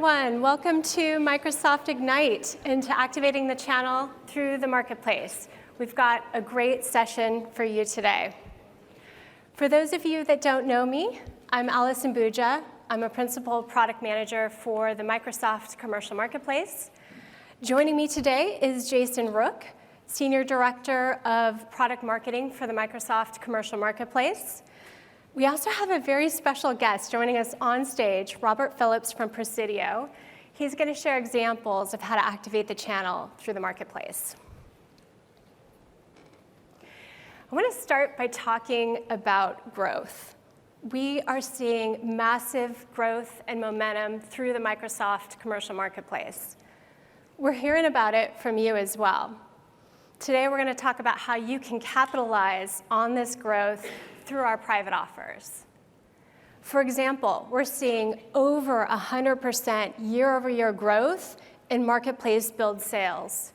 everyone. Welcome to Microsoft Ignite into activating the channel through the marketplace. We've got a great session for you today. For those of you that don't know me, I'm Allison Buja. I'm a Principal Product Manager for the Microsoft Commercial Marketplace. Joining me today is Jason Rook, Senior Director of Product Marketing for the Microsoft Commercial Marketplace. We also have a very special guest joining us on stage, Robert Phillips from Presidio. He's going to share examples of how to activate the channel through the marketplace. I want to start by talking about growth. We are seeing massive growth and momentum through the Microsoft Commercial Marketplace. We're hearing about it from you as well. Today, we're going to talk about how you can capitalize on this growth through our private offers. For example, we're seeing over 100% year-over-year growth in marketplace billed sales,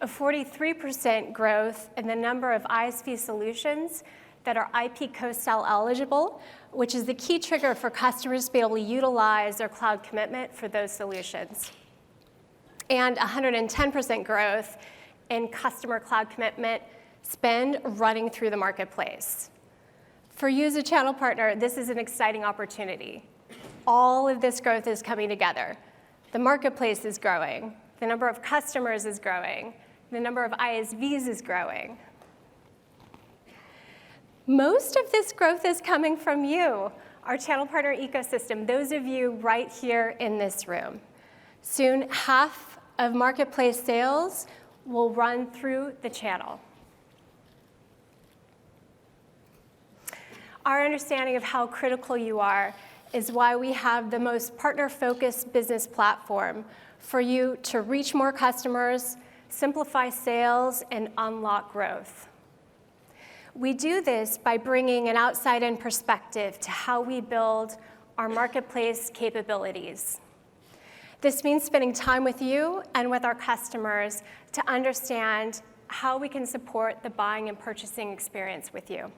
a 43% growth in the number of ISV solutions that are IP co-sell eligible, which is the key trigger for customers to be able to utilize their cloud commitment for those solutions, and 110% growth in customer cloud commitment spend running through the marketplace. For you as a channel partner, this is an exciting opportunity. All of this growth is coming together. The marketplace is growing. The number of customers is growing. The number of ISVs is growing. Most of this growth is coming from you, our channel partner ecosystem, those of you right here in this room. Soon, half of marketplace sales will run through the channel. Our understanding of how critical you are is why we have the most partner-focused business platform for you to reach more customers, simplify sales, and unlock growth. We do this by bringing an outside-in perspective to how we build our marketplace capabilities. This means spending time with you and with our customers to understand how we can support the buying and purchasing experience with you.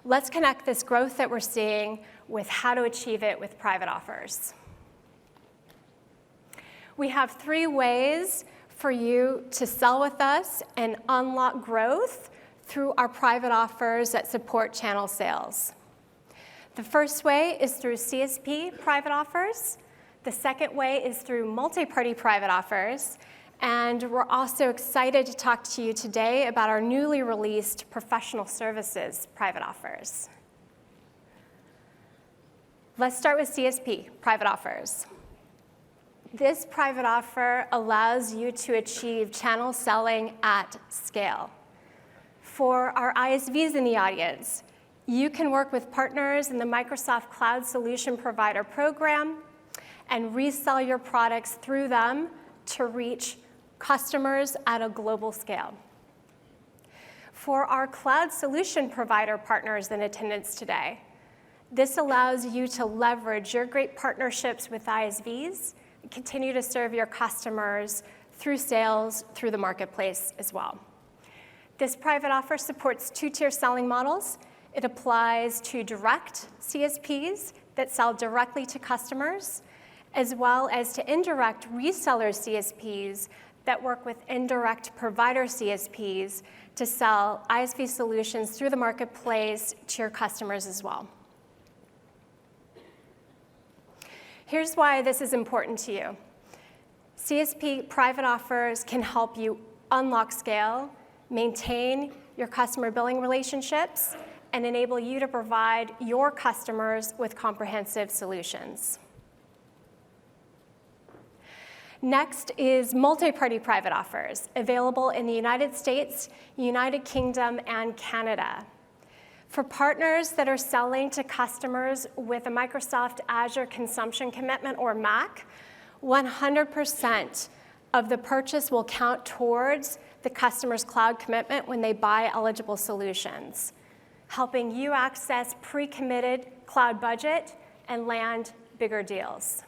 Let's connect this growth that we're seeing with how to achieve it with private offers. We have 3 ways for you to sell with us and unlock growth through our private offers that support channel sales. The first way is through CSP private offers. The second way is through multi-party private offers. And we're also excited to talk to you today about our newly released professional services private offers. Let's start with CSP private offers. This private offer allows you to achieve channel selling at scale. For our ISVs in the audience, you can work with partners in the Microsoft Cloud Solution Provider program and resell your products through them to reach customers at a global scale. For our cloud solution provider partners in attendance today, this allows you to leverage your great partnerships with ISVs and continue to serve your customers through sales through the marketplace as well. This private offer supports 2-tier selling models. It applies to direct CSPs that sell directly to customers, as well as to indirect reseller CSPs that work with indirect provider CSPs to sell ISV solutions through the marketplace to your customers as well. Here's why this is important to you. CSP private offers can help you unlock scale, maintain your customer billing relationships, and enable you to provide your customers with comprehensive solutions. Next is multi-party private offers, available in the United States, United Kingdom, and Canada. For partners that are selling to customers with a Microsoft Azure Consumption Commitment, or MAC, 100% of the purchase will count towards the customer's cloud commitment when they buy eligible solutions, helping you access pre-committed cloud budget and land bigger deals.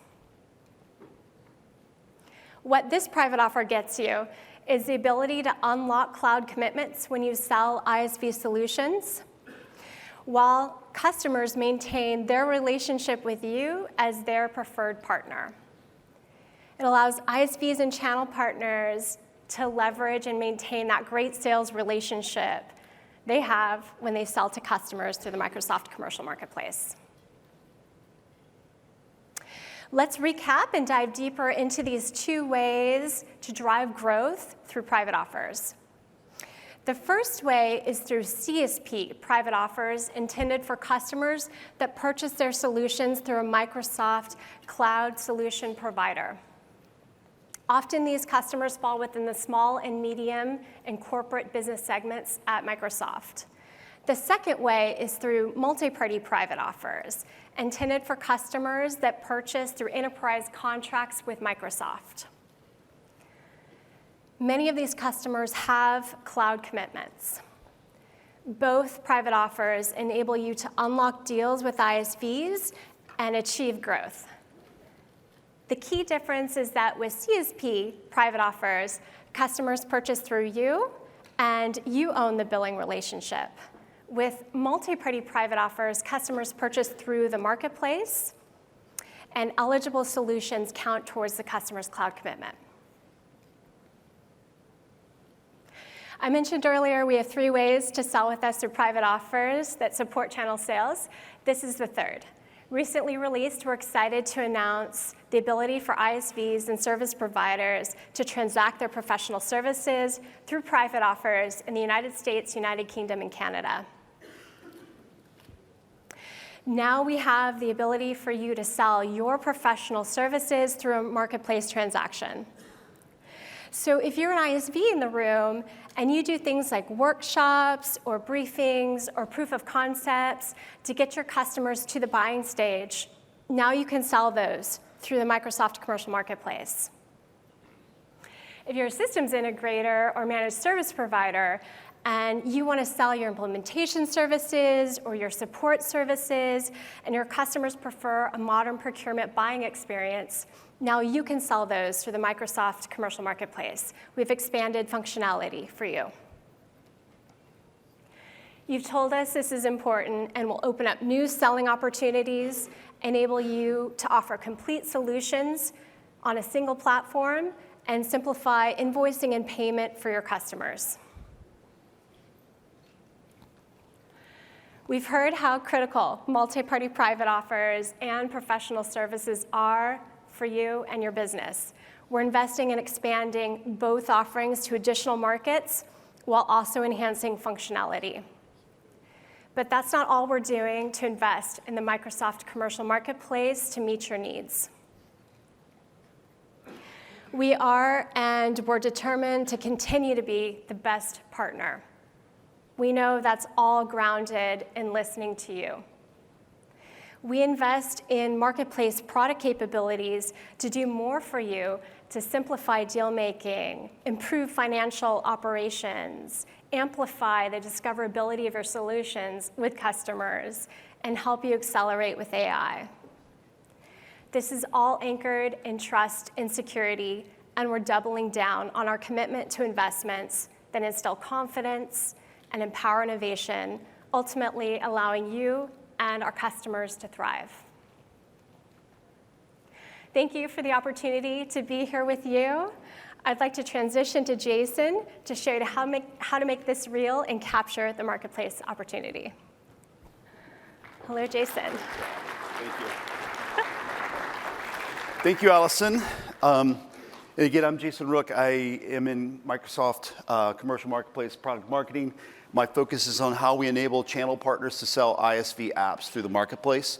What this private offer gets you is the ability to unlock cloud commitments when you sell ISV solutions. while customers maintain their relationship with you as their preferred partner. It allows ISVs and channel partners to leverage and maintain that great sales relationship they have when they sell to customers through the Microsoft Commercial Marketplace. Let's recap and dive deeper into these two ways to drive growth through private offers. The first way is through CSP private offers intended for customers that purchase their solutions through a Microsoft cloud solution provider. Often these customers fall within the small and medium and corporate business segments at Microsoft. The second way is through multi-party private offers, intended for customers that purchase through enterprise contracts with Microsoft. Many of these customers have cloud commitments. Both private offers enable you to unlock deals with ISVs and achieve growth. The key difference is that with CSP private offers, customers purchase through you, and you own the billing relationship. With multi-party private offers, customers purchase through the marketplace, and eligible solutions count towards the customer's cloud commitment. I mentioned earlier we have 3 ways to sell with us through private offers that support channel sales. This is the third. Recently released, we're excited to announce the ability for ISVs and service providers to transact their professional services through private offers in the United States, United Kingdom, and Canada. Now we have the ability for you to sell your professional services through a marketplace transaction. So if you're an ISV in the room and you do things like workshops or briefings or proof of concepts to get your customers to the buying stage, now you can sell those through the Microsoft Commercial Marketplace. If you're a systems integrator or managed service provider and you want to sell your implementation services or your support services, and your customers prefer a modern procurement buying experience, now you can sell those through the Microsoft Commercial Marketplace. We've expanded functionality for you. You've told us this is important and will open up new selling opportunities, enable you to offer complete solutions on a single platform, and simplify invoicing and payment for your customers. We've heard how critical multi-party private offers and professional services are for you and your business. We're investing in expanding both offerings to additional markets while also enhancing functionality. But that's not all we're doing to invest in the Microsoft Commercial Marketplace to meet your needs. We are and we're determined to continue to be the best partner. We know that's all grounded in listening to you. We invest in marketplace product capabilities to do more for you, to simplify deal making, improve financial operations, amplify the discoverability of your solutions with customers, and help you accelerate with AI. This is all anchored in trust and security, and we're doubling down on our commitment to investments that instill confidence and empower innovation, ultimately allowing you and our customers to thrive. Thank you for the opportunity to be here with you. I'd like to transition to Jason to show you how to make this real and capture the marketplace opportunity. Hello, Jason. Thank you. Thank you, Allison. Again, I'm Jason Rook. I am in Microsoft Commercial Marketplace Product Marketing. My focus is on how we enable channel partners to sell ISV apps through the marketplace.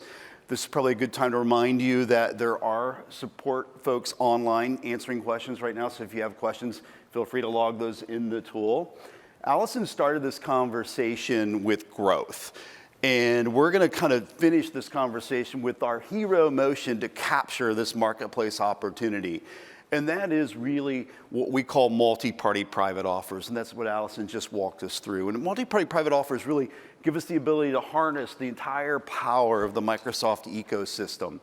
This is probably a good time to remind you that there are support folks online answering questions right now, so if you have questions, feel free to log those in the tool. Allison started this conversation with growth, and we're going to kind of finish this conversation with our hero motion to capture this marketplace opportunity. And that is really what we call multi-party private offers, and that's what Allison just walked us through. And multi-party private offers really give us the ability to harness the entire power of the Microsoft ecosystem.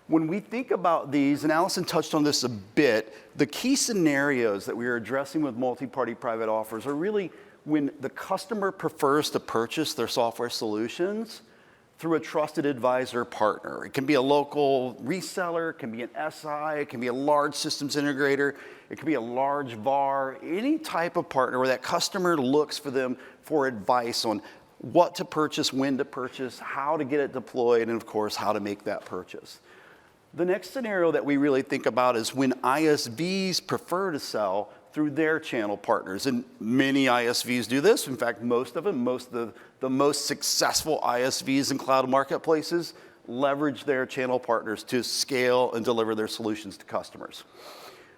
When we think about these, and Allison touched on this a bit, the key scenarios that we are addressing with multi-party private offers are really when the customer prefers to purchase their software solutions through a trusted advisor partner. It can be a local reseller, it can be an SI, it can be a large systems integrator, it can be a large VAR, any type of partner where that customer looks for them for advice on what to purchase, when to purchase, how to get it deployed, and of course, how to make that purchase. The next scenario that we really think about is when ISVs prefer to sell through their channel partners. And many ISVs do this. In fact, most of them, the most successful ISVs in cloud marketplaces leverage their channel partners to scale and deliver their solutions to customers.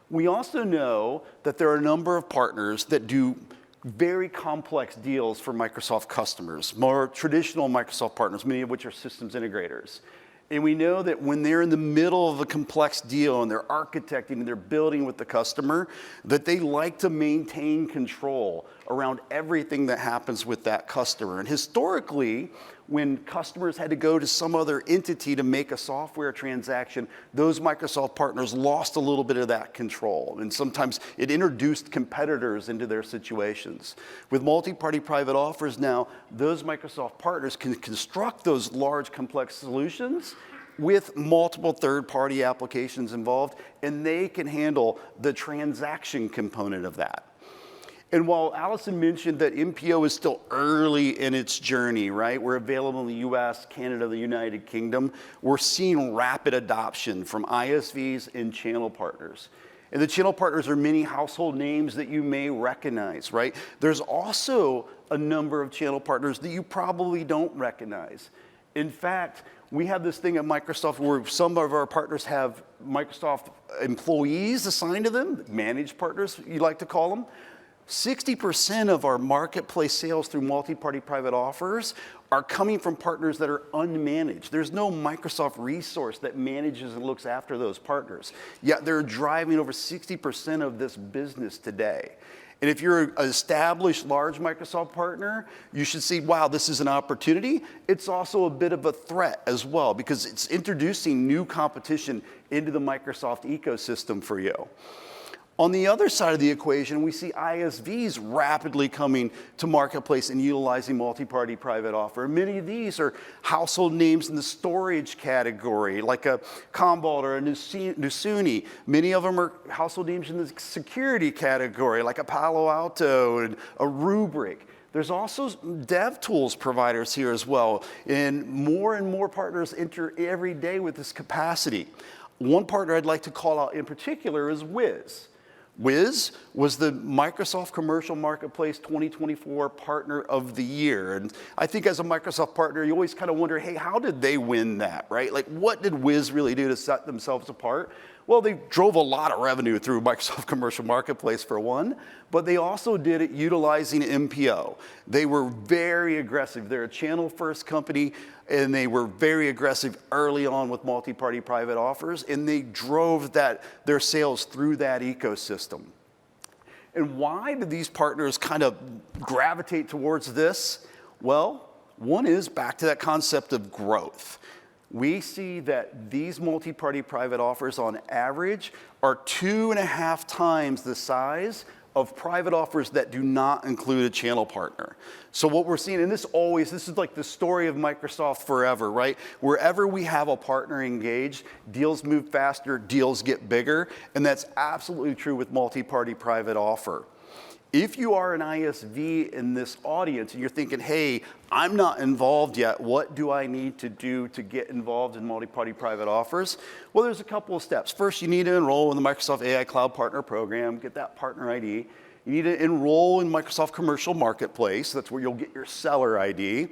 We also know that there are a number of partners that do very complex deals for Microsoft customers, more traditional Microsoft partners, many of which are systems integrators. And we know that when they're in the middle of a complex deal and they're architecting and they're building with the customer, that they like to maintain control around everything that happens with that customer. And historically, when customers had to go to some other entity to make a software transaction, those Microsoft partners lost a little bit of that control. And sometimes it introduced competitors into their situations. With multi-party private offers now, those Microsoft partners can construct those large, complex solutions with multiple third-party applications involved, and they can handle the transaction component of that. And while Allison mentioned that MPO is still early in its journey, right? We're available in the US, Canada, the United Kingdom. We're seeing rapid adoption from ISVs and channel partners. And the channel partners are many household names that you may recognize, right? There's also a number of channel partners that you probably don't recognize. In fact, we have this thing at Microsoft where some of our partners have Microsoft employees assigned to them, managed partners, you like to call them. 60% of our marketplace sales through multi-party private offers are coming from partners that are unmanaged. There's no Microsoft resource that manages and looks after those partners. Yet they're driving over 60% of this business today. And if you're an established large Microsoft partner, you should see, wow, this is an opportunity. It's also a bit of a threat as well because it's introducing new competition into the Microsoft ecosystem for you. On the other side of the equation, we see ISVs rapidly coming to marketplace and utilizing multi-party private offer. Many of these are household names in the storage category, like a Commvault or a Nusuni. Many of them are household names in the security category, like a Palo Alto and a Rubrik. There's also dev tools providers here as well, and more partners enter every day with this capacity. One partner I'd like to call out in particular is Wiz. Wiz was the Microsoft Commercial Marketplace 2024 Partner of the Year. And I think as a Microsoft partner, you always kind of wonder, hey, how did they win that, right? Like, what did Wiz really do to set themselves apart? Well, they drove a lot of revenue through Microsoft Commercial Marketplace for one, but they also did it utilizing MPO. They were very aggressive. They're a channel-first company, and they were very aggressive early on with multi-party private offers, and they drove their sales through that ecosystem. And why do these partners kind of gravitate towards this? Well, one is back to that concept of growth. We see that these multi-party private offers on average are 2.5 times the size of private offers that do not include a channel partner. So what we're seeing, and this is like the story of Microsoft forever, right? Wherever we have a partner engaged, deals move faster, deals get bigger, and that's absolutely true with multi-party private offer. If you are an ISV in this audience and you're thinking, hey, I'm not involved yet, what do I need to do to get involved in multi-party private offers? Well, there's a couple of steps. First, you need to enroll in the Microsoft AI Cloud Partner Program, get that partner ID. You need to enroll in Microsoft Commercial Marketplace. That's where you'll get your seller ID.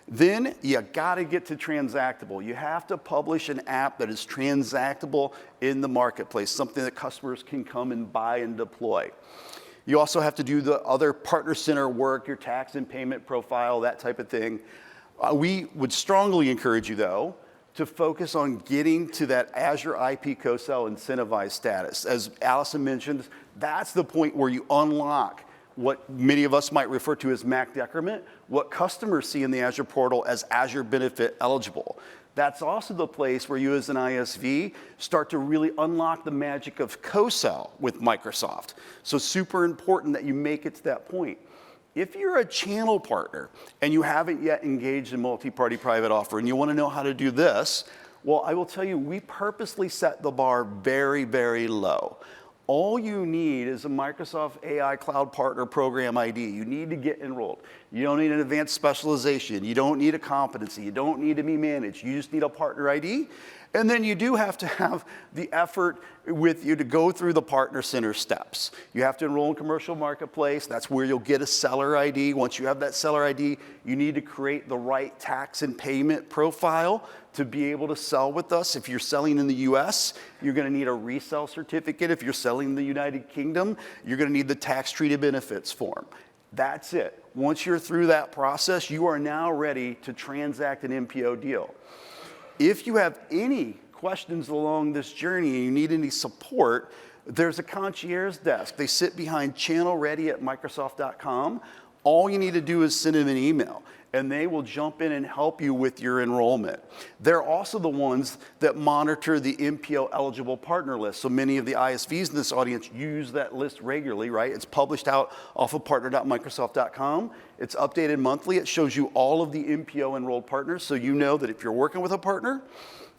Then you gotta get to transactable. You have to publish an app that is transactable in the marketplace, something that customers can come and buy and deploy. You also have to do the other partner center work, your tax and payment profile, that type of thing. We would strongly encourage you, though, to focus on getting to that Azure IP co-sell incentivized status. As Allison mentioned, that's the point where you unlock what many of us might refer to as MAC decrement, what customers see in the Azure portal as Azure benefit eligible. That's also the place where you as an ISV start to really unlock the magic of co-sell with Microsoft. So super important that you make it to that point. If you're a channel partner and you haven't yet engaged in multi-party private offer and you want to know how to do this, well, I will tell you, we purposely set the bar very, very low. All you need is a Microsoft AI Cloud Partner Program ID. You need to get enrolled. You don't need an advanced specialization. You don't need a competency. You don't need to be managed. You just need a partner ID. And then you do have to have the effort with you to go through the Partner Center steps. You have to enroll in Commercial Marketplace. That's where you'll get a seller ID. Once you have that seller ID, you need to create the right tax and payment profile to be able to sell with us. If you're selling in the US, you're going to need a resale certificate. If you're selling in the United Kingdom, you're going to need the tax treated benefits form. That's it. Once you're through that process, you are now ready to transact an MPO deal. If you have any questions along this journey and you need any support, there's a concierge desk. They sit behind channelready@microsoft.com. All you need to do is send them an email, and they will jump in and help you with your enrollment. They're also the ones that monitor the MPO eligible partner list. So many of the ISVs in this audience use that list regularly, right? It's published out off of partner.microsoft.com. It's updated monthly. It shows you all of the MPO enrolled partners, so you know that if you're working with a partner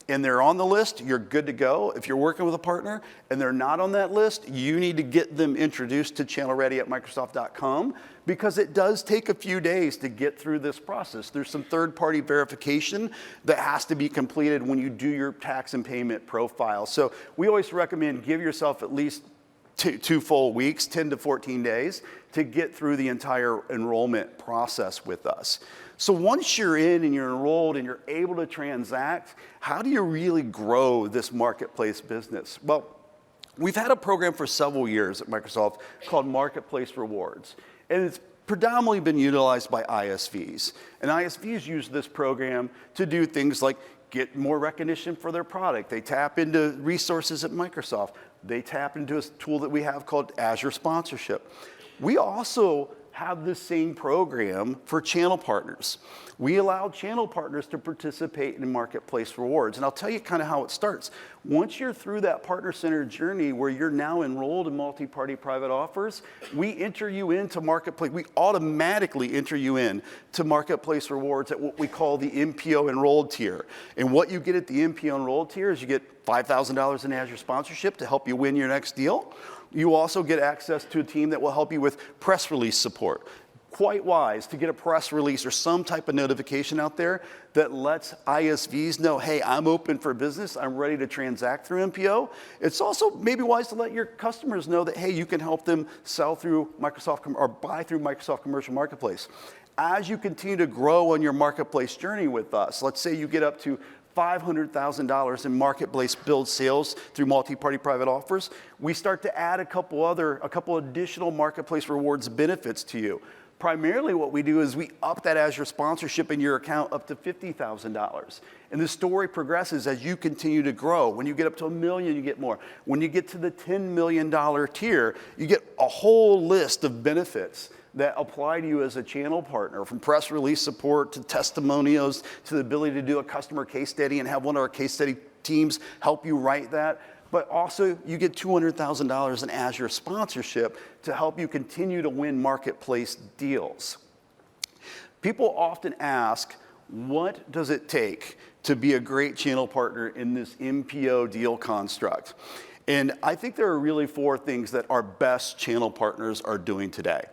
and they're on the list, you're good to go. If you're working with a partner and they're not on that list, you need to get them introduced to channelready@microsoft.com, because it does take a few days to get through this process. There's some third-party verification that has to be completed when you do your tax and payment profile. So we always recommend give yourself at least two full weeks, 10 to 14 days, to get through the entire enrollment process with us. So once you're in and you're enrolled and you're able to transact, how do you really grow this marketplace business? Well, we've had a program for several years at Microsoft called Marketplace Rewards, and it's predominantly been utilized by ISVs. And ISVs use this program to do things like get more recognition for their product. They tap into resources at Microsoft. They tap into a tool that we have called Azure Sponsorship. We also have the same program for channel partners. We allow channel partners to participate in Marketplace Rewards. And I'll tell you kind of how it starts. Once you're through that Partner Center journey where you're now enrolled in multi-party private offers, we enter you into Marketplace. We automatically enter you in to Marketplace Rewards at what we call the MPO enrolled tier. And what you get at the MPO enrolled tier is you get $5,000 in Azure Sponsorship to help you win your next deal. You also get access to a team that will help you with press release support. Quite wise to get a press release or some type of notification out there that lets ISVs know, hey, I'm open for business, I'm ready to transact through MPO. It's also maybe wise to let your customers know that, hey, you can help them sell through Microsoft or buy through Microsoft Commercial Marketplace. As you continue to grow on your marketplace journey with us, let's say you get up to $500,000 in marketplace build sales through multi-party private offers, we start to add a couple additional Marketplace Rewards benefits to you. Primarily what we do is we up that Azure Sponsorship in your account up to $50,000. And the story progresses as you continue to grow. When you get up to $1 million, you get more. When you get to the $10 million tier, you get a whole list of benefits that apply to you as a channel partner, from press release support to testimonials to the ability to do a customer case study and have one of our case study teams help you write that. But also you get $200,000 in Azure Sponsorship to help you continue to win marketplace deals. People often ask, what does it take to be a great channel partner in this MPO deal construct? And I think there are really 4 things that our best channel partners are doing today.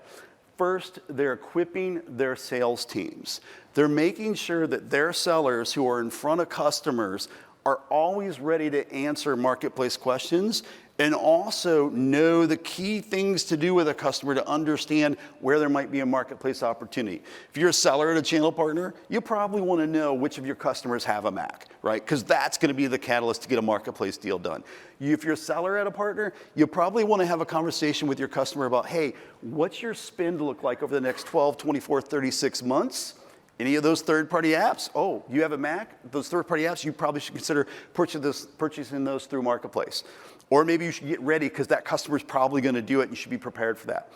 First, they're equipping their sales teams. They're making sure that their sellers who are in front of customers are always ready to answer marketplace questions and also know the key things to do with a customer to understand where there might be a marketplace opportunity. If you're a seller at a channel partner, you probably want to know which of your customers have a Mac, right? Because that's going to be the catalyst to get a marketplace deal done. If you're a seller at a partner, you probably want to have a conversation with your customer about, hey, what's your spend look like over the next 12, 24, 36 months? Any of those third-party apps? Oh, you have a Mac? Those third-party apps, you probably should consider purchasing those through Marketplace. Or maybe you should get ready because that customer is probably going to do it and you should be prepared for that.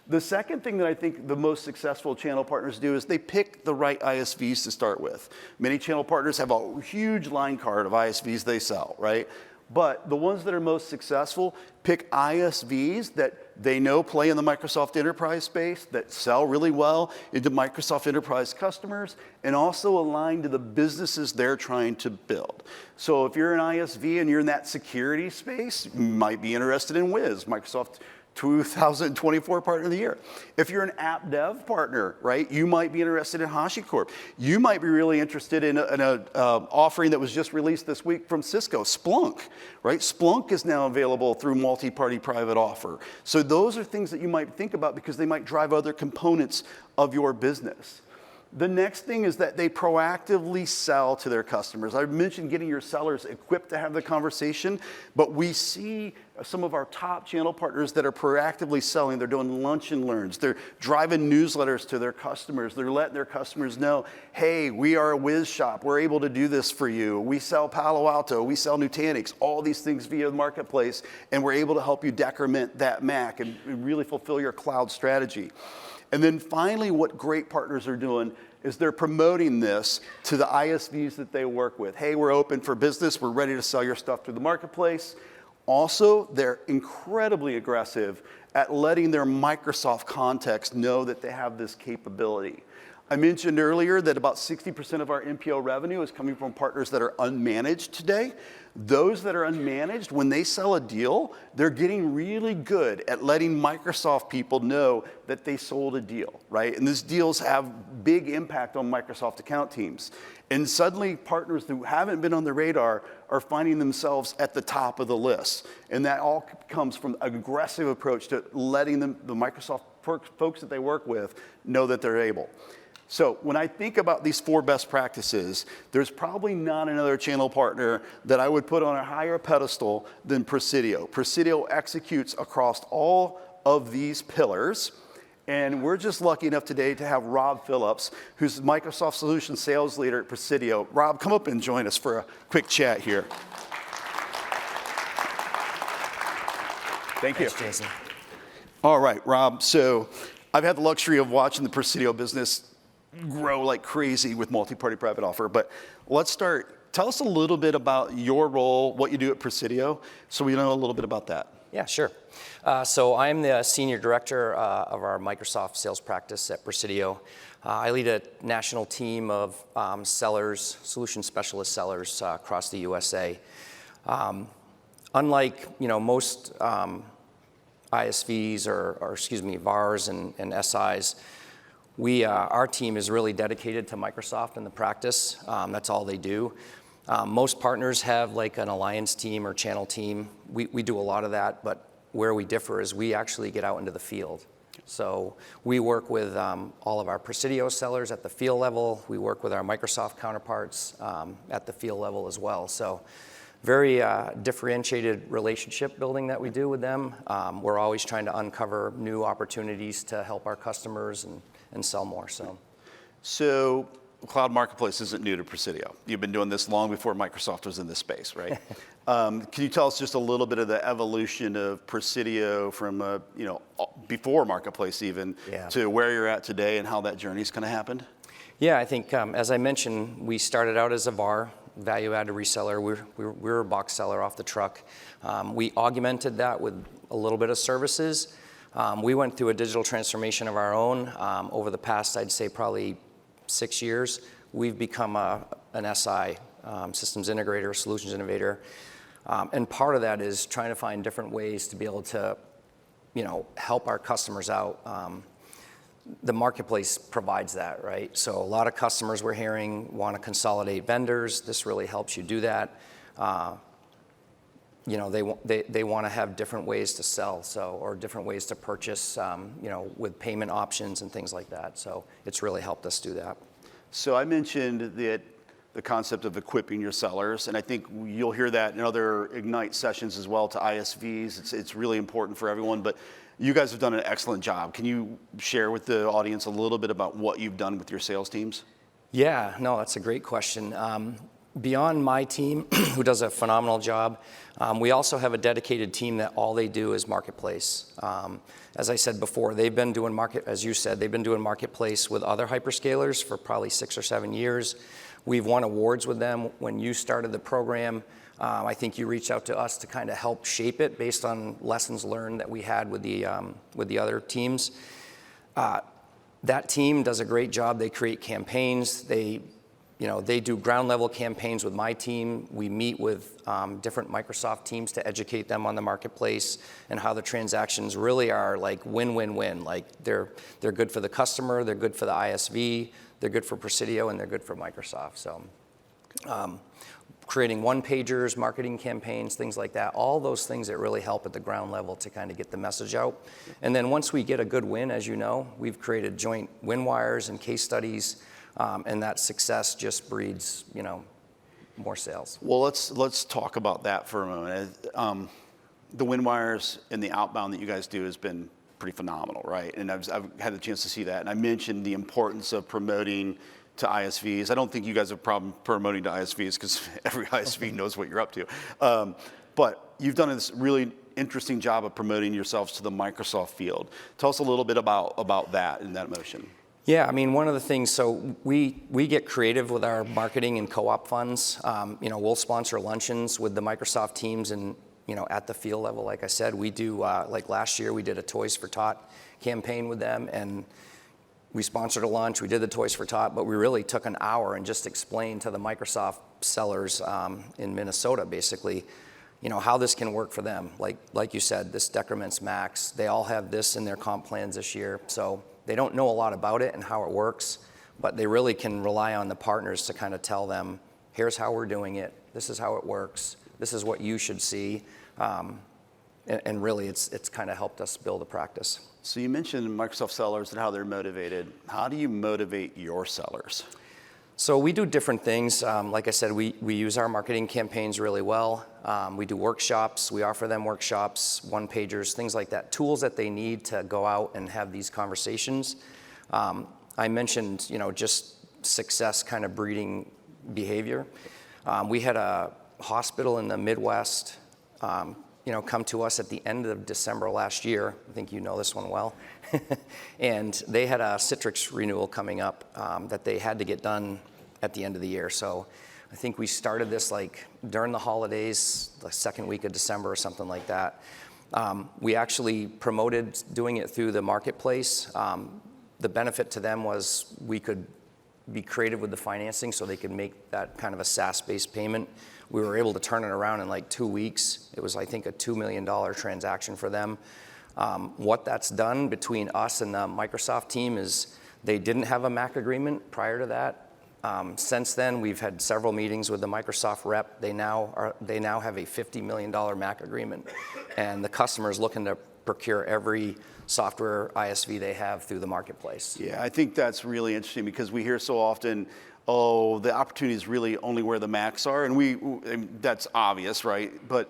The second thing that I think the most successful channel partners do is they pick the right ISVs to start with. Many channel partners have a huge line card of ISVs they sell, right? But the ones that are most successful pick ISVs that they know play in the Microsoft Enterprise space, that sell really well into Microsoft Enterprise customers, and also align to the businesses they're trying to build. So if you're an ISV and you're in that security space, you might be interested in Wiz, Microsoft 2024 Partner of the Year. If you're an app dev partner, right, you might be interested in HashiCorp. You might be really interested in an offering that was just released this week from Cisco, Splunk, right? Splunk is now available through multi-party private offer. So those are things that you might think about because they might drive other components of your business. The next thing is that they proactively sell to their customers. I mentioned getting your sellers equipped to have the conversation, but we see some of our top channel partners that are proactively selling. They're doing lunch and learns. They're driving newsletters to their customers. They're letting their customers know, hey, we are a Wiz shop. We're able to do this for you. We sell Palo Alto. We sell Nutanix. All these things via the marketplace, and we're able to help you decrement that Mac and really fulfill your cloud strategy. And then finally, what great partners are doing is they're promoting this to the ISVs that they work with. Hey, we're open for business. We're ready to sell your stuff through the marketplace. Also, they're incredibly aggressive at letting their Microsoft contacts know that they have this capability. I mentioned earlier that about 60% of our MPO revenue is coming from partners that are unmanaged today. Those that are unmanaged, when they sell a deal, they're getting really good at letting Microsoft people know that they sold a deal, right? And these deals have big impact on Microsoft account teams. And suddenly, partners who haven't been on the radar are finding themselves at the top of the list. And that all comes from an aggressive approach to letting the Microsoft folks that they work with know that they're able. So when I think about these 4 best practices, there's probably not another channel partner that I would put on a higher pedestal than Presidio. Presidio executes across all of these pillars. And we're just lucky enough today to have Rob Phillips, who's Microsoft Solutions Sales Leader at Presidio. Rob, come up and join us for a quick chat here. Thank you. Thanks, Jason. All right, Rob. So I've had the luxury of watching the Presidio business grow like crazy with multi-party private offer. But let's start. Tell us a little bit about your role, what you do at Presidio, so we know a little bit about that. Yeah, sure. So I'm the Senior Director of our Microsoft sales practice at Presidio. I lead a national team of sellers, solution specialist sellers across the USA. Unlike most ISVs or VARs and SIs, our team is really dedicated to Microsoft and the practice. That's all they do. Most partners have like an alliance team or channel team. We do a lot of that, but where we differ is we actually get out into the field. So we work with all of our Presidio sellers at the field level. We work with our Microsoft counterparts at the field level as well. So very differentiated relationship building that we do with them. We're always trying to uncover new opportunities to help our customers and sell more. So cloud marketplace isn't new to Presidio. You've been doing this long before Microsoft was in this space, right? Can you tell us just a little bit of the evolution of Presidio from before marketplace even to where you're at today and how that journey's kind of happened? Yeah, I think as I mentioned, we started out as a VAR, value-added reseller. We're a box seller off the truck. We augmented that with a little bit of services. We went through a digital transformation of our own. Over the past, I'd say probably 6 years, we've become an SI, systems integrator, solutions innovator. And part of that is trying to find different ways to be able to, help our customers out. The marketplace provides that, right? So a lot of customers we're hearing want to consolidate vendors. This really helps you do that. They want to have different ways to sell, or different ways to purchase, with payment options and things like that. So it's really helped us do that. So I mentioned that the concept of equipping your sellers, and I think you'll hear that in other Ignite sessions as well to ISVs. It's really important for everyone, but you guys have done an excellent job. Can you share with the audience a little bit about what you've done with your sales teams? Yeah, no, that's a great question. Beyond my team, who does a phenomenal job, we also have a dedicated team that all they do is marketplace. As I said before, they've been doing marketplace with other hyperscalers for probably 6 or 7 years. We've won awards with them. When you started the program, I think you reached out to us to kind of help shape it based on lessons learned that we had with the other teams. That team does a great job. They create campaigns. They do ground level campaigns with my team. We meet with different Microsoft teams to educate them on the marketplace and how the transactions really are like win-win-win. Like they're good for the customer, they're good for the ISV, they're good for Presidio, and they're good for Microsoft. So creating one-pagers, marketing campaigns, things like that, all those things that really help at the ground level to kind of get the message out. And then once we get a good win, as you know, we've created joint win wires and case studies, and that success just breeds, more sales. Well, let's talk about that for a moment. The win wires and the outbound that you guys do has been pretty phenomenal, right? And I've had the chance to see that. And I mentioned the importance of promoting to ISVs. I don't think you guys have a problem promoting to ISVs because every ISV knows what you're up to. But you've done this really interesting job of promoting yourselves to the Microsoft field. Tell us a little bit about that and that motion. Yeah, I mean, one of the things, so we get creative with our marketing and co-op funds. We'll sponsor luncheons with the Microsoft teams and, at the field level, like I said, we do, like last year, we did a Toys for Tot campaign with them, and we sponsored a lunch, we did the Toys for Tot, but we really took an hour and just explained to the Microsoft sellers in Minnesota, basically, how this can work for them. Like you said, this Decrements Max, they all have this in their comp plans this year, so they don't know a lot about it and how it works, but they really can rely on the partners to kind of tell them, here's how we're doing it, this is how it works, this is what you should see, and really it's kind of helped us build a practice. So you mentioned Microsoft sellers and how they're motivated. How do you motivate your sellers? So we do different things. Like I said, we use our marketing campaigns really well. We do workshops. We offer them workshops, one-pagers, things like that, tools that they need to go out and have these conversations. I mentioned, just success kind of breeding behavior. We had a hospital in the Midwest come to us at the end of December last year. I think you know this one well. And they had a Citrix renewal coming up that they had to get done at the end of the year. So I think we started this like during the holidays, the second week of December or something like that. We actually promoted doing it through the marketplace. The benefit to them was we could be creative with the financing so they could make that kind of a SaaS-based payment. We were able to turn it around in like 2 weeks. It was, I think, a $2 million transaction for them. What that's done between us and the Microsoft team is they didn't have a MAC agreement prior to that. Since then, we've had several meetings with the Microsoft rep. They now have a $50 million MAC agreement, and the customer is looking to procure every software ISV they have through the marketplace. Yeah, I think that's really interesting because we hear so often, oh, the opportunity is really only where the Macs are, and that's obvious, right? But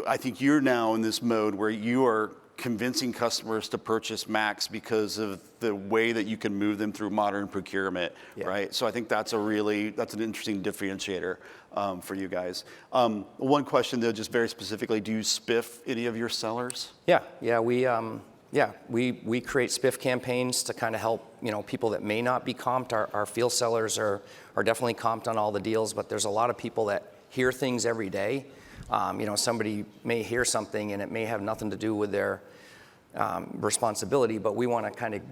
I think you're now in this mode where you are convincing customers to purchase Macs because of the way that you can move them through modern procurement, right? So I think that's an interesting differentiator for you guys. One question though, just very specifically, do you spiff any of your sellers? Yeah, we create spiff campaigns to kind of help people that may not be comped. Our field sellers are definitely comped on all the deals, but there's a lot of people that hear things every day. Somebody may hear something and it may have nothing to do with their responsibility, but we want to kind of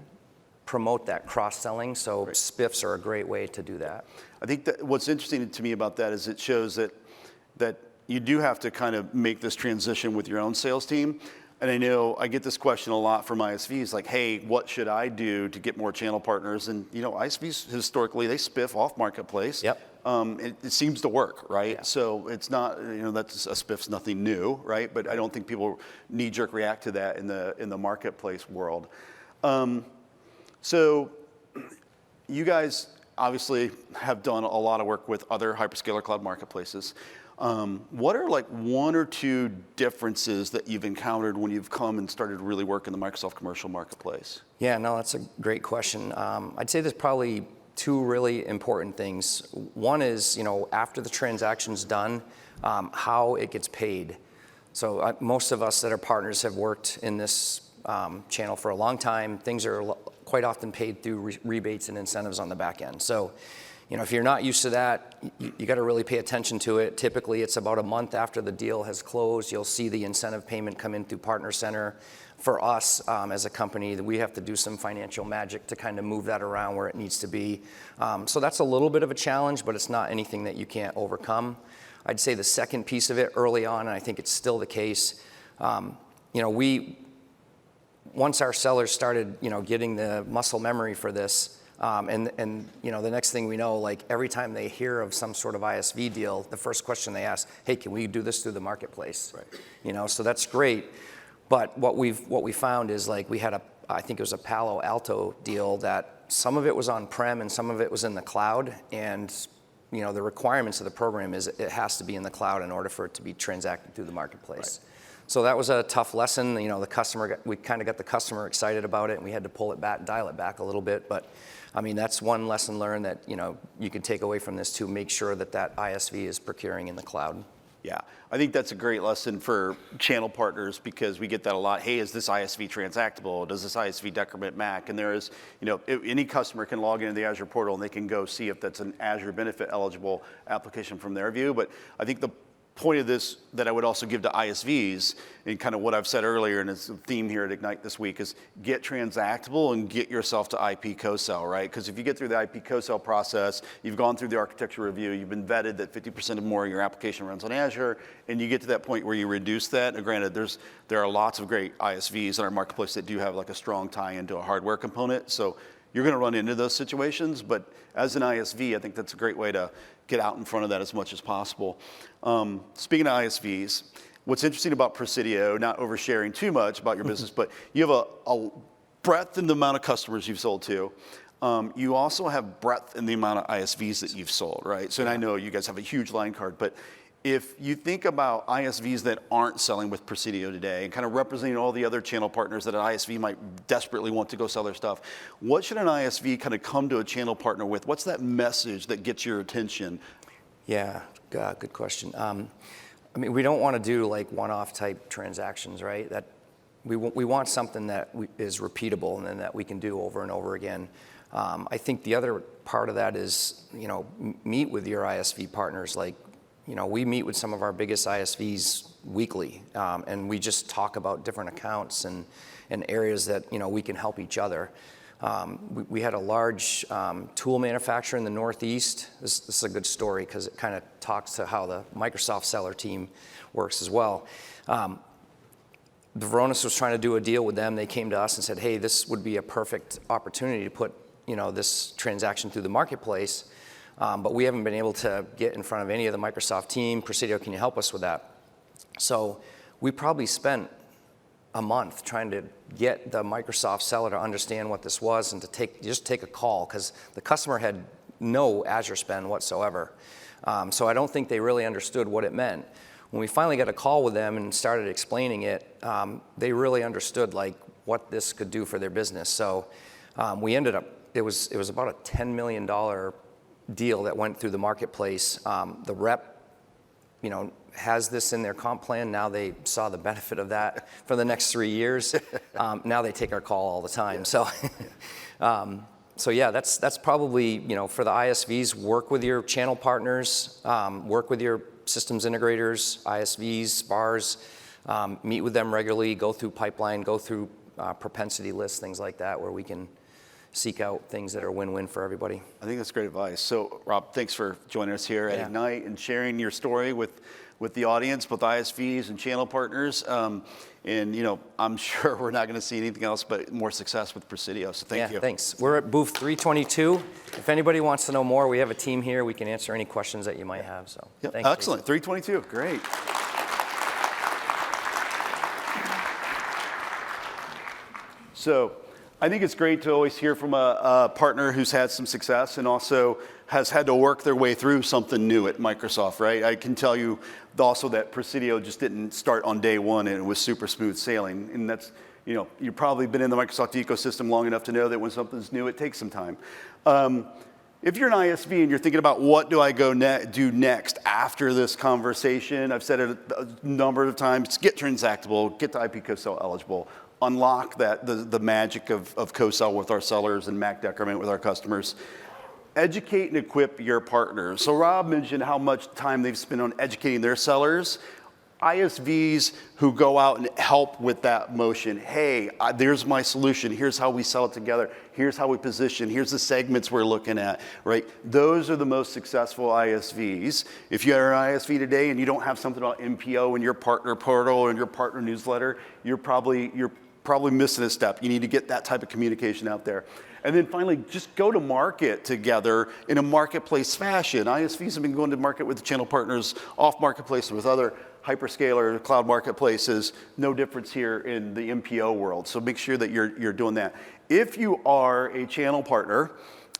promote that cross-selling, so right. Spiffs are a great way to do that. I think that what's interesting to me about that is it shows that you do have to kind of make this transition with your own sales team. And I know I get this question a lot from ISVs, like, hey, what should I do to get more channel partners? And ISVs historically, they spiff off marketplace. Yep. It seems to work, right? Yeah. So it's not, that's a spiff's nothing new, right? But I don't think people knee-jerk react to that in the marketplace world. So you guys obviously have done a lot of work with other hyperscaler cloud marketplaces. What are like one or two differences that you've encountered when you've come and started to really work in the Microsoft commercial marketplace? Yeah, no, that's a great question. I'd say there's probably two really important things. One is, after the transaction's done, how it gets paid. So most of us that are partners have worked in this channel for a long time. Things are quite often paid through rebates and incentives on the back end. So if you're not used to that, you got to really pay attention to it. Typically, it's about a month after the deal has closed. You'll see the incentive payment come in through Partner Center. For us, as a company, we have to do some financial magic to kind of move that around where it needs to be. So that's a little bit of a challenge, but it's not anything that you can't overcome. I'd say the second piece of it early on, and I think it's still the case, once our sellers started, getting the muscle memory for this, and the next thing we know, like every time they hear of some sort of ISV deal, the first question they ask, hey, can we do this through the marketplace? Right. So that's great. But what we found is like we had I think it was a Palo Alto deal that some of it was on-prem and some of it was in the cloud. And the requirements of the program is it has to be in the cloud in order for it to be transacted through the marketplace. Right. So that was a tough lesson. We kind of got the customer excited about it, and we had to pull it back, dial it back a little bit. But I mean, that's one lesson learned that you can take away from this to make sure that ISV is procuring in the cloud. Yeah, I think that's a great lesson for channel partners because we get that a lot. Hey, is this ISV transactable? Does this ISV decrement MAC? And there is, any customer can log into the Azure portal and they can go see if that's an Azure benefit eligible application from their view. But I think the point of this that I would also give to ISVs, and kind of what I've said earlier, and it's a theme here at Ignite this week, is get transactable and get yourself to IP co-sell, right? Because if you get through the IP co-sell process, you've gone through the architecture review, you've been vetted that 50% or more of your application runs on Azure, and you get to that point where you reduce that. Now, granted, there are lots of great ISVs in our marketplace that do have like a strong tie into a hardware component, so you're going to run into those situations, but as an ISV, I think that's a great way to get out in front of that as much as possible. Speaking of ISVs, what's interesting about Presidio, not oversharing too much about your business, but you have a breadth in the amount of customers you've sold to. You also have breadth in the amount of ISVs that you've sold, right? So, and I know you guys have a huge line card, but if you think about ISVs that aren't selling with Presidio today and kind of representing all the other channel partners that an ISV might desperately want to go sell their stuff, what should an ISV kind of come to a channel partner with? What's that message that gets your attention? Yeah, good question. We don't want to do like one-off type transactions, right? That we want something that is repeatable and that we can do over and over again. I think the other part of that is, meet with your ISV partners. Like, we meet with some of our biggest ISVs weekly, and we just talk about different accounts and areas that, we can help each other. We had a large tool manufacturer in the Northeast. This is a good story because it kind of talks to how the Microsoft seller team works as well. The Varonis was trying to do a deal with them. They came to us and said, hey, this would be a perfect opportunity to put, this transaction through the marketplace. But we haven't been able to get in front of any of the Microsoft team. Presidio, can you help us with that? So we probably spent a month trying to get the Microsoft seller to understand what this was and to just take a call because the customer had no Azure spend whatsoever. So I don't think they really understood what it meant. When we finally got a call with them and started explaining it, they really understood like what this could do for their business. So we ended up, it was about a $10 million deal that went through the marketplace. The rep, has this in their comp plan. Now they saw the benefit of that for the next 3 years. Now they take our call all the time. Yeah. So yeah, that's probably, for the ISVs, work with your channel partners, work with your systems integrators, ISVs, SPARs, meet with them regularly, go through pipeline, go through propensity lists, things like that, where we can seek out things that are win-win for everybody. I think that's great advice. So, Rob, thanks for joining us here at Ignite and sharing your story with the audience, both ISVs and channel partners. And, I'm sure we're not going to see anything else but more success with Presidio. So thank you. Thanks. We're at booth 322. If anybody wants to know more, we have a team here. We can answer any questions that you might have. So, thanks. Excellent. Jason. 322. Great. So, I think it's great to always hear from a partner who's had some success and also has had to work their way through something new at Microsoft, right? I can tell you also that Presidio just didn't start on day one and it was super smooth sailing. And that's, you've probably been in the Microsoft ecosystem long enough to know that when something's new, it takes some time. If you're an ISV and you're thinking about what do I go do next after this conversation, I've said it a number of times, get transactable, get to IP co-sell eligible, unlock the magic of co-sell with our sellers and MAC decrement with our customers. educate and equip your partners. So Rob mentioned how much time they've spent on educating their sellers. ISVs who go out and help with that motion. Hey, there's my solution. Here's how we sell it together. Here's how we position. Here's the segments we're looking at, right? Those are the most successful ISVs. If you're an ISV today and you don't have something about MPO in your partner portal or in your partner newsletter, you're probably missing a step. You need to get that type of communication out there. And then finally, just go to market together in a marketplace fashion. ISVs have been going to market with channel partners off marketplace with other hyperscaler cloud marketplaces. No difference here in the MPO world. So make sure that you're doing that. If you are a channel partner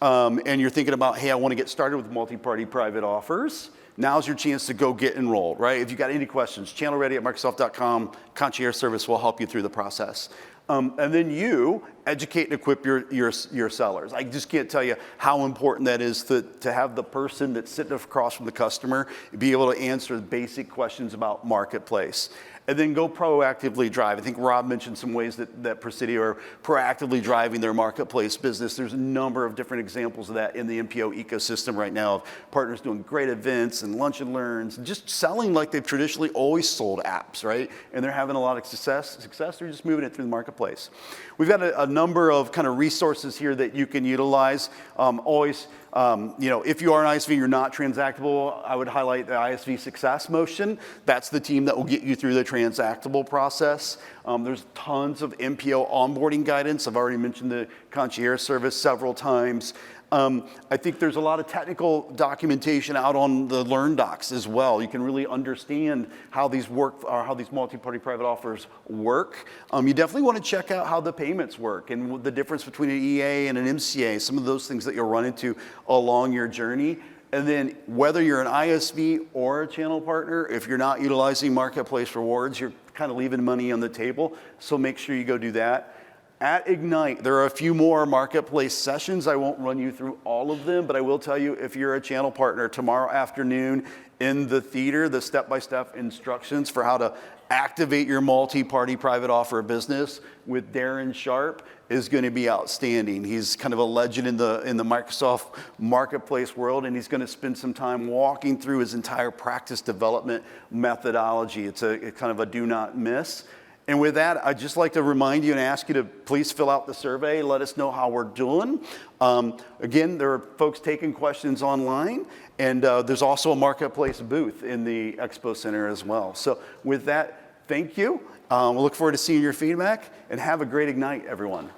and you're thinking about, hey, I want to get started with multi-party private offers, now's your chance to go get enrolled, right? If you got any questions, channelready@microsoft.com, concierge service will help you through the process. And then you educate and equip your sellers. I just can't tell you how important that is to have the person that's sitting across from the customer be able to answer the basic questions about marketplace. And then go proactively drive. I think Rob mentioned some ways that Presidio are proactively driving their marketplace business. There's a number of different examples of that in the MPO ecosystem right now, of partners doing great events and lunch and learns, and just selling like they've traditionally always sold apps, right? And they're having a lot of success. They're just moving it through the marketplace. We've got a number of kind of resources here that you can utilize. If you are an ISV, you're not transactable, I would highlight the ISV Success Motion. That's the team that will get you through the transactable process. There's tons of MPO onboarding guidance. I've already mentioned the concierge service several times. I think there's a lot of technical documentation out on the Learn Docs as well. You can really understand how these work, or how these multi-party private offers work. You definitely want to check out how the payments work and the difference between an EA and an MCA, some of those things that you'll run into along your journey. And then whether you're an ISV or a channel partner, if you're not utilizing Marketplace Rewards, you're kind of leaving money on the table. So make sure you go do that. At Ignite, there are a few more marketplace sessions. I won't run you through all of them, but I will tell you, if you're a channel partner, tomorrow afternoon in the theater, the step-by-step instructions for how to activate your multi-party private offer business with Darren Sharp is going to be outstanding. He's kind of a legend in the Microsoft marketplace world, and he's going to spend some time walking through his entire practice development methodology. It's kind of a do not miss. And with that, I'd just like to remind you and ask you to please fill out the survey. Let us know how we're doing. Again, there are folks taking questions online, and there's also a marketplace booth in the Expo Center as well. So with that, thank you. We'll look forward to seeing your feedback, and have a great Ignite, everyone.